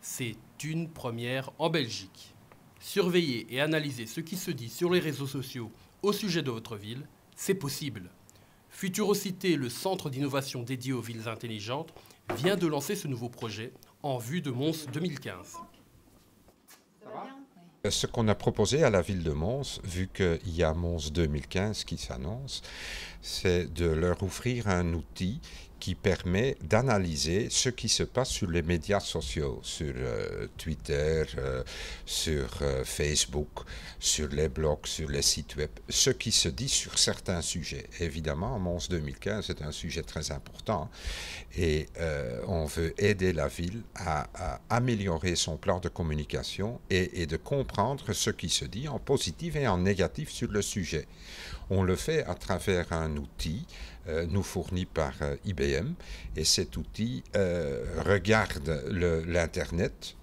C'est une première en Belgique. Surveiller et analyser ce qui se dit sur les réseaux sociaux au sujet de votre ville, c'est possible. Futurocité, le centre d'innovation dédié aux villes intelligentes, vient de lancer ce nouveau projet en vue de Mons 2015. Ce qu'on a proposé à la ville de Mons, vu qu'il y a Mons 2015 qui s'annonce, c'est de leur offrir un outil qui permet d'analyser ce qui se passe sur les médias sociaux, sur Twitter, sur Facebook, sur les blogs, sur les sites web, ce qui se dit sur certains sujets. Évidemment, Mons 2015 est un sujet très important et on veut aider la ville à améliorer son plan de communication et de comprendre ce qui se dit en positif et en négatif sur le sujet. On le fait à travers un outil nous fourni par IBM et cet outil regarde l'Internet,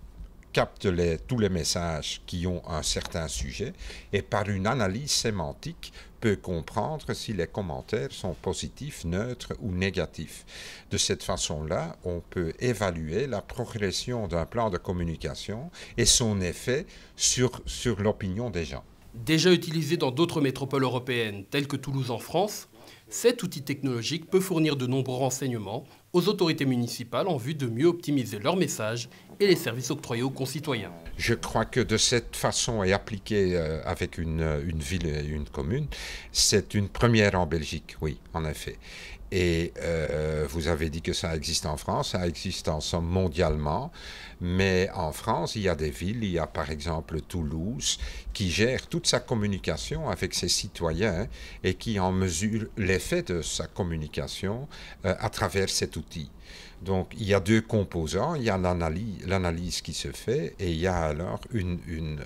capte tous les messages qui ont un certain sujet et par une analyse sémantique peut comprendre si les commentaires sont positifs, neutres ou négatifs. De cette façon-là, on peut évaluer la progression d'un plan de communication et son effet sur l'opinion des gens. Déjà utilisé dans d'autres métropoles européennes, telles que Toulouse en France, cet outil technologique peut fournir de nombreux renseignements aux autorités municipales en vue de mieux optimiser leurs messages et les services octroyés aux concitoyens. Je crois que de cette façon et appliquée avec une ville et une commune, c'est une première en Belgique, oui, en effet. Et vous avez dit que ça existe en France, ça existe en somme mondialement, mais en France, il y a des villes, il y a par exemple Toulouse, qui gère toute sa communication avec ses citoyens et qui en mesure l'effet de sa communication à travers cet outil. Donc il y a deux composants, il y a l'analyse qui se fait et il y a alors une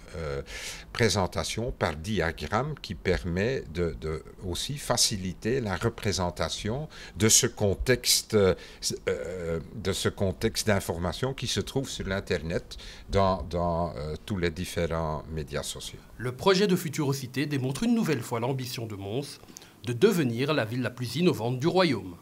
présentation par diagramme qui permet de aussi faciliter la représentation de ce contexte d'information qui se trouve sur l'Internet dans tous les différents médias sociaux. Le projet de Futurocité démontre une nouvelle fois l'ambition de Mons de devenir la ville la plus innovante du royaume.